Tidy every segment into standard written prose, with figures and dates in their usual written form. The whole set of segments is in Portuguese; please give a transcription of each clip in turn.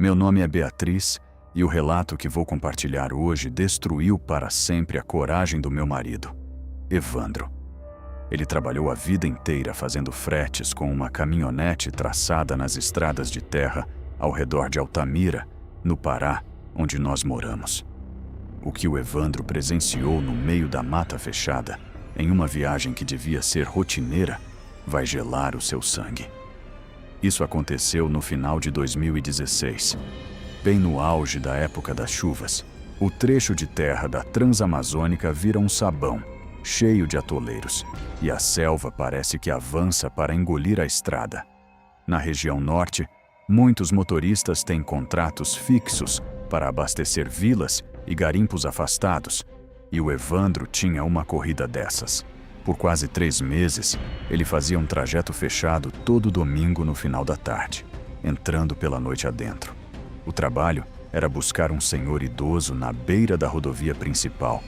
Meu nome é Beatriz e o relato que vou compartilhar hoje destruiu para sempre a coragem do meu marido, Evandro. Ele trabalhou a vida inteira fazendo fretes com uma caminhonete traçada nas estradas de terra ao redor de Altamira, no Pará, onde nós moramos. O que o Evandro presenciou no meio da mata fechada, em uma viagem que devia ser rotineira, vai gelar o seu sangue. Isso aconteceu no final de 2016, bem no auge da época das chuvas. O trecho de terra da Transamazônica vira um sabão, cheio de atoleiros, e a selva parece que avança para engolir a estrada. Na região norte, muitos motoristas têm contratos fixos para abastecer vilas e garimpos afastados, e o Evandro tinha uma corrida dessas. Por quase 3 meses, ele fazia um trajeto fechado todo domingo no final da tarde, entrando pela noite adentro. O trabalho era buscar um senhor idoso na beira da rodovia principal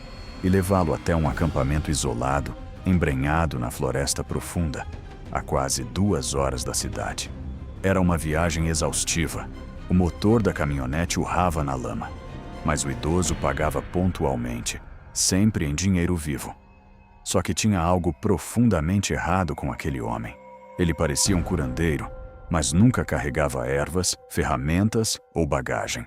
e levá-lo até um acampamento isolado, embrenhado na floresta profunda, a quase 2 horas da cidade. Era uma viagem exaustiva. O motor da caminhonete urrava na lama, mas o idoso pagava pontualmente, sempre em dinheiro vivo. Só que tinha algo profundamente errado com aquele homem. Ele parecia um curandeiro, mas nunca carregava ervas, ferramentas ou bagagem.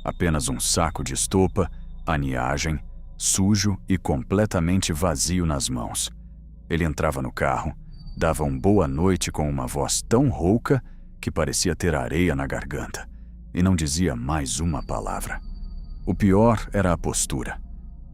Apenas um saco de estopa, aniagem, sujo e completamente vazio nas mãos. Ele entrava no carro, dava um boa noite com uma voz tão rouca que parecia ter areia na garganta, e não dizia mais uma palavra. O pior era a postura.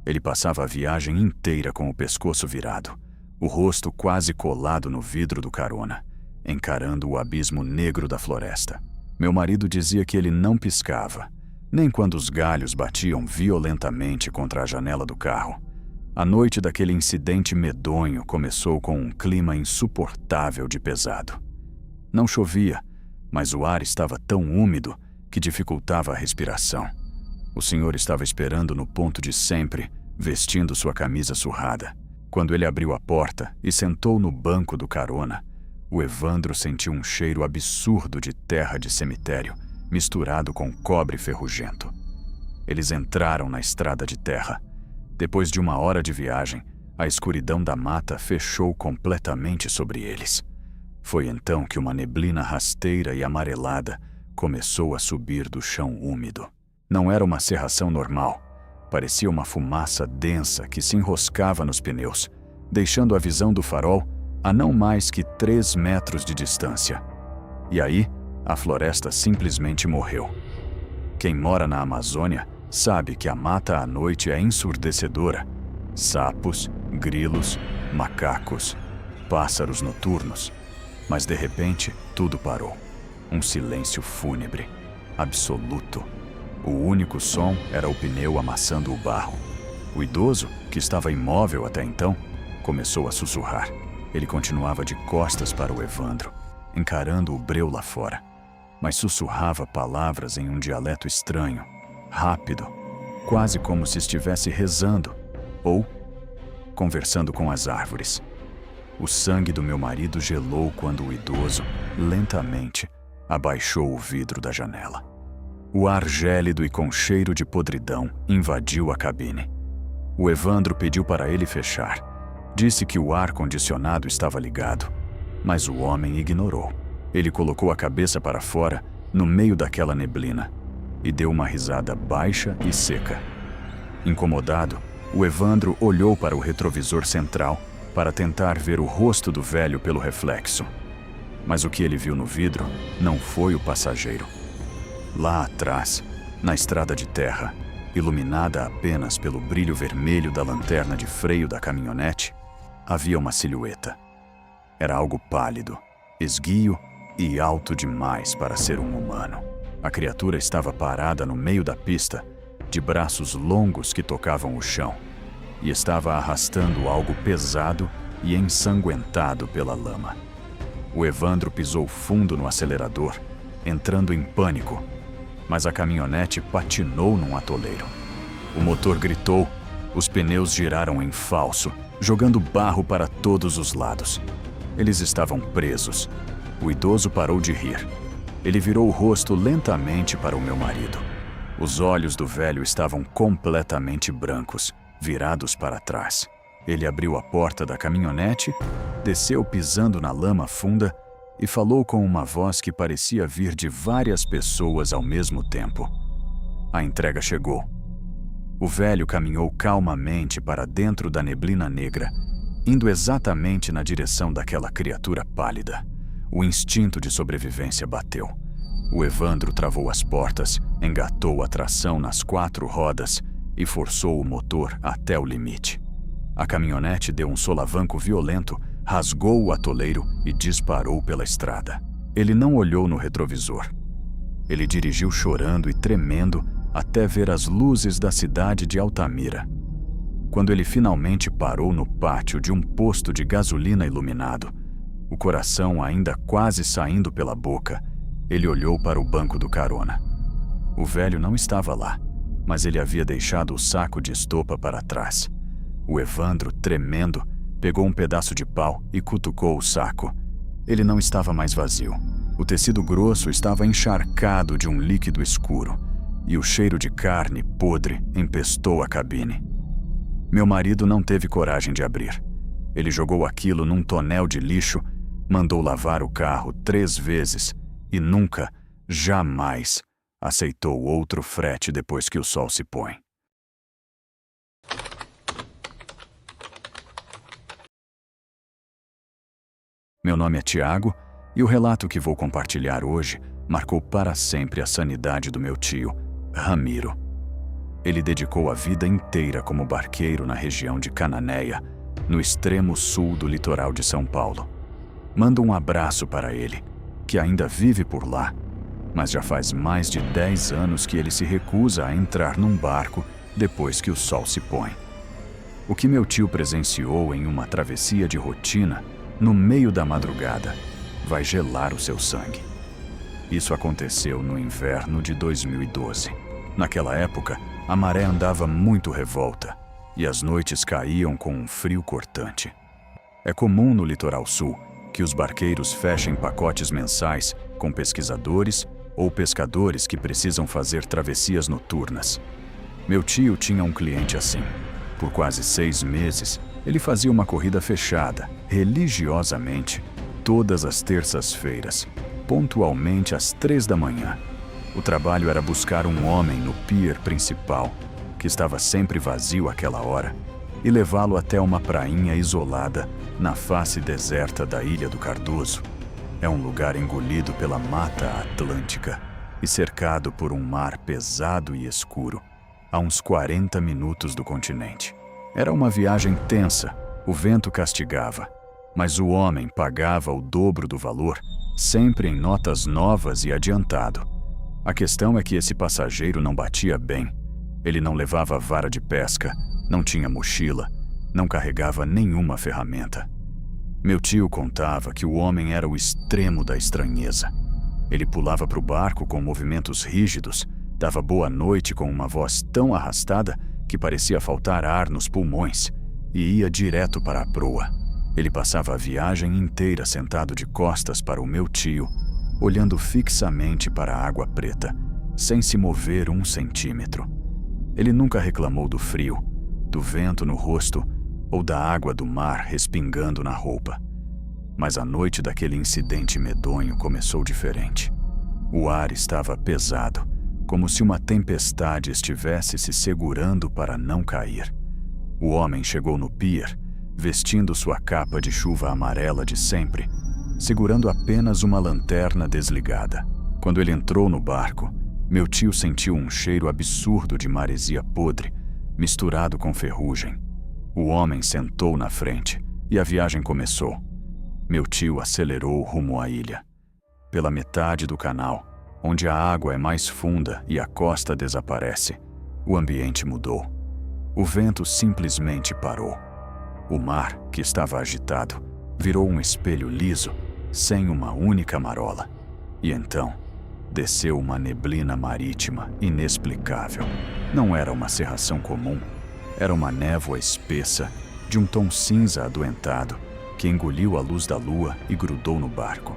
Ele passava a viagem inteira com o pescoço virado, o rosto quase colado no vidro do carona, encarando o abismo negro da floresta. Meu marido dizia que ele não piscava, nem quando os galhos batiam violentamente contra a janela do carro. A noite daquele incidente medonho começou com um clima insuportável de pesado. Não chovia, mas o ar estava tão úmido que dificultava a respiração. O senhor estava esperando no ponto de sempre, vestindo sua camisa surrada. Quando ele abriu a porta e sentou no banco do carona, o Evandro sentiu um cheiro absurdo de terra de cemitério, misturado com cobre ferrugento. Eles entraram na estrada de terra. Depois de 1 hora de viagem, a escuridão da mata fechou completamente sobre eles. Foi então que uma neblina rasteira e amarelada começou a subir do chão úmido. Não era uma cerração normal. Parecia uma fumaça densa que se enroscava nos pneus, deixando a visão do farol a não mais que 3 metros de distância. E aí, a floresta simplesmente morreu. Quem mora na Amazônia sabe que a mata à noite é ensurdecedora. Sapos, grilos, macacos, pássaros noturnos. Mas de repente, tudo parou. Um silêncio fúnebre, absoluto. O único som era o pneu amassando o barro. O idoso, que estava imóvel até então, começou a sussurrar. Ele continuava de costas para o Evandro, encarando o breu lá fora, mas sussurrava palavras em um dialeto estranho, rápido, quase como se estivesse rezando ou conversando com as árvores. O sangue do meu marido gelou quando o idoso, lentamente, abaixou o vidro da janela. O ar gélido e com cheiro de podridão invadiu a cabine. O Evandro pediu para ele fechar. Disse que o ar-condicionado estava ligado, mas o homem ignorou. Ele colocou a cabeça para fora, no meio daquela neblina, e deu uma risada baixa e seca. Incomodado, o Evandro olhou para o retrovisor central para tentar ver o rosto do velho pelo reflexo. Mas o que ele viu no vidro não foi o passageiro. Lá atrás, na estrada de terra, iluminada apenas pelo brilho vermelho da lanterna de freio da caminhonete, havia uma silhueta. Era algo pálido, esguio e alto demais para ser um humano. A criatura estava parada no meio da pista, de braços longos que tocavam o chão, e estava arrastando algo pesado e ensanguentado pela lama. O Evandro pisou fundo no acelerador, entrando em pânico, mas a caminhonete patinou num atoleiro. O motor gritou, os pneus giraram em falso, jogando barro para todos os lados. Eles estavam presos. O idoso parou de rir. Ele virou o rosto lentamente para o meu marido. Os olhos do velho estavam completamente brancos, virados para trás. Ele abriu a porta da caminhonete, desceu pisando na lama funda e falou com uma voz que parecia vir de várias pessoas ao mesmo tempo. A entrega chegou. O velho caminhou calmamente para dentro da neblina negra, indo exatamente na direção daquela criatura pálida. O instinto de sobrevivência bateu. O Evandro travou as portas, engatou a tração nas 4 rodas e forçou o motor até o limite. A caminhonete deu um solavanco violento, rasgou o atoleiro e disparou pela estrada. Ele não olhou no retrovisor. Ele dirigiu chorando e tremendo até ver as luzes da cidade de Altamira. Quando ele finalmente parou no pátio de um posto de gasolina iluminado, o coração ainda quase saindo pela boca, ele olhou para o banco do carona. O velho não estava lá, mas ele havia deixado o saco de estopa para trás. O Evandro, tremendo, pegou um pedaço de pau e cutucou o saco. Ele não estava mais vazio. O tecido grosso estava encharcado de um líquido escuro, e o cheiro de carne podre empestou a cabine. Meu marido não teve coragem de abrir. Ele jogou aquilo num tonel de lixo, mandou lavar o carro 3 vezes e nunca, jamais, aceitou outro frete depois que o sol se põe. Meu nome é Tiago e o relato que vou compartilhar hoje marcou para sempre a sanidade do meu tio, Ramiro. Ele dedicou a vida inteira como barqueiro na região de Cananéia, no extremo sul do litoral de São Paulo. Mando um abraço para ele, que ainda vive por lá, mas já faz mais de 10 anos que ele se recusa a entrar num barco depois que o sol se põe. O que meu tio presenciou em uma travessia de rotina, no meio da madrugada, vai gelar o seu sangue. Isso aconteceu no inverno de 2012. Naquela época, a maré andava muito revolta e as noites caíam com um frio cortante. É comum no litoral sul que os barqueiros fechem pacotes mensais com pesquisadores ou pescadores que precisam fazer travessias noturnas. Meu tio tinha um cliente assim. Por quase 6 meses, ele fazia uma corrida fechada, religiosamente, todas as terças-feiras, pontualmente às 3 da manhã. O trabalho era buscar um homem no pier principal, que estava sempre vazio àquela hora, e levá-lo até uma prainha isolada na face deserta da Ilha do Cardoso. É um lugar engolido pela Mata Atlântica e cercado por um mar pesado e escuro, a uns 40 minutos do continente. Era uma viagem tensa, o vento castigava, mas o homem pagava o dobro do valor, sempre em notas novas e adiantado. A questão é que esse passageiro não batia bem. Ele não levava vara de pesca, não tinha mochila, não carregava nenhuma ferramenta. Meu tio contava que o homem era o extremo da estranheza. Ele pulava para o barco com movimentos rígidos, dava boa noite com uma voz tão arrastada que parecia faltar ar nos pulmões, e ia direto para a proa. Ele passava a viagem inteira sentado de costas para o meu tio, olhando fixamente para a água preta, sem se mover 1 centímetro. Ele nunca reclamou do frio, do vento no rosto ou da água do mar respingando na roupa. Mas a noite daquele incidente medonho começou diferente. O ar estava pesado, como se uma tempestade estivesse se segurando para não cair. O homem chegou no pier, vestindo sua capa de chuva amarela de sempre, segurando apenas uma lanterna desligada. Quando ele entrou no barco, meu tio sentiu um cheiro absurdo de maresia podre, misturado com ferrugem. O homem sentou na frente e a viagem começou. Meu tio acelerou rumo à ilha. Pela metade do canal, onde a água é mais funda e a costa desaparece, o ambiente mudou. O vento simplesmente parou. O mar, que estava agitado, virou um espelho liso, sem uma única marola. E então, desceu uma neblina marítima inexplicável. Não era uma cerração comum, era uma névoa espessa, de um tom cinza adoentado, que engoliu a luz da lua e grudou no barco.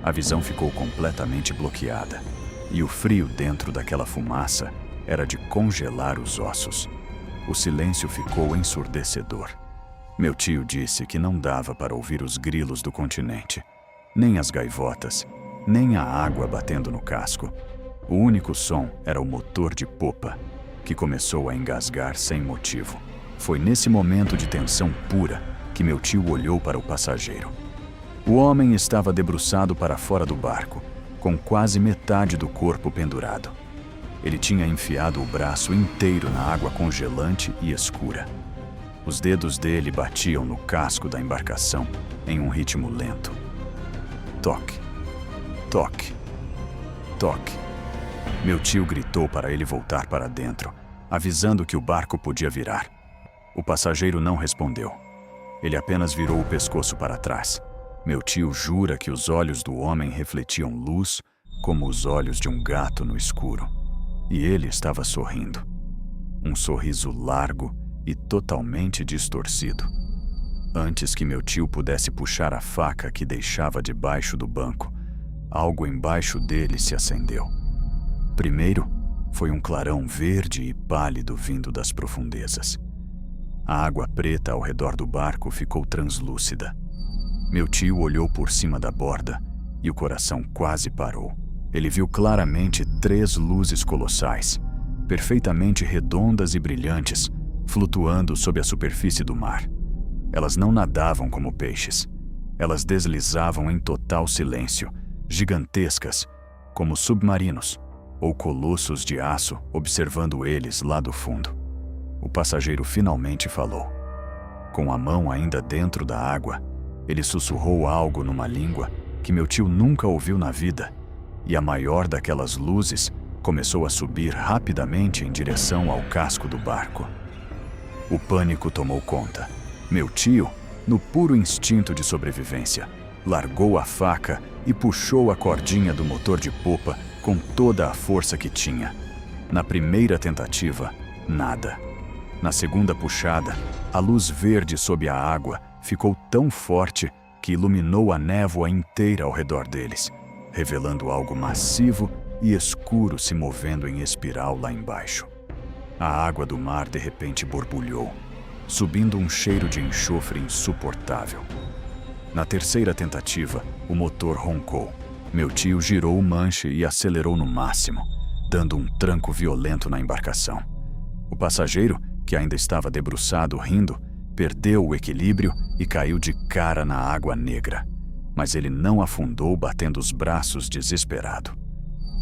A visão ficou completamente bloqueada, e o frio dentro daquela fumaça era de congelar os ossos. O silêncio ficou ensurdecedor. Meu tio disse que não dava para ouvir os grilos do continente, nem as gaivotas, nem a água batendo no casco. O único som era o motor de popa, que começou a engasgar sem motivo. Foi nesse momento de tensão pura que meu tio olhou para o passageiro. O homem estava debruçado para fora do barco, com quase metade do corpo pendurado. Ele tinha enfiado o braço inteiro na água congelante e escura. Os dedos dele batiam no casco da embarcação em um ritmo lento. Toque, toque, toque. Meu tio gritou para ele voltar para dentro, avisando que o barco podia virar. O passageiro não respondeu. Ele apenas virou o pescoço para trás. Meu tio jura que os olhos do homem refletiam luz como os olhos de um gato no escuro. E ele estava sorrindo. Um sorriso largo e totalmente distorcido. Antes que meu tio pudesse puxar a faca que deixava debaixo do banco, algo embaixo dele se acendeu. Primeiro, foi um clarão verde e pálido vindo das profundezas. A água preta ao redor do barco ficou translúcida. Meu tio olhou por cima da borda e o coração quase parou. Ele viu claramente 3 luzes colossais, perfeitamente redondas e brilhantes, flutuando sob a superfície do mar. Elas não nadavam como peixes. Elas deslizavam em total silêncio, gigantescas, como submarinos ou colossos de aço observando eles lá do fundo. O passageiro finalmente falou. Com a mão ainda dentro da água, ele sussurrou algo numa língua que meu tio nunca ouviu na vida, e a maior daquelas luzes começou a subir rapidamente em direção ao casco do barco. O pânico tomou conta. Meu tio, no puro instinto de sobrevivência, largou a faca e puxou a cordinha do motor de popa com toda a força que tinha. Na primeira tentativa, nada. Na segunda puxada, a luz verde sob a água ficou tão forte que iluminou a névoa inteira ao redor deles, revelando algo massivo e escuro se movendo em espiral lá embaixo. A água do mar de repente borbulhou, subindo um cheiro de enxofre insuportável. Na terceira tentativa, o motor roncou. Meu tio girou o manche e acelerou no máximo, dando um tranco violento na embarcação. O passageiro, que ainda estava debruçado rindo, perdeu o equilíbrio e caiu de cara na água negra. Mas ele não afundou batendo os braços desesperado.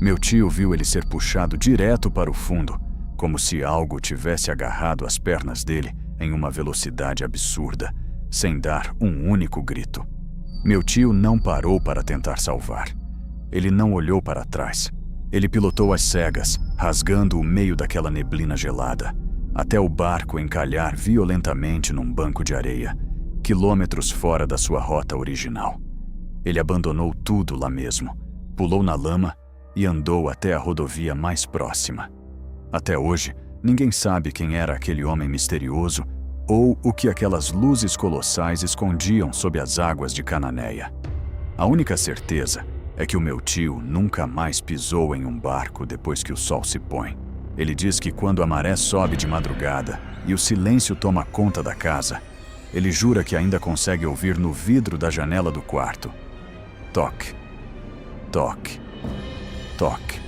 Meu tio viu ele ser puxado direto para o fundo, como se algo tivesse agarrado as pernas dele em uma velocidade absurda, sem dar um único grito. Meu tio não parou para tentar salvar. Ele não olhou para trás. Ele pilotou às cegas, rasgando o meio daquela neblina gelada, até o barco encalhar violentamente num banco de areia, quilômetros fora da sua rota original. Ele abandonou tudo lá mesmo, pulou na lama e andou até a rodovia mais próxima. Até hoje, ninguém sabe quem era aquele homem misterioso ou o que aquelas luzes colossais escondiam sob as águas de Cananéia. A única certeza é que o meu tio nunca mais pisou em um barco depois que o sol se põe. Ele diz que quando a maré sobe de madrugada e o silêncio toma conta da casa, ele jura que ainda consegue ouvir no vidro da janela do quarto: toque, toque, toque.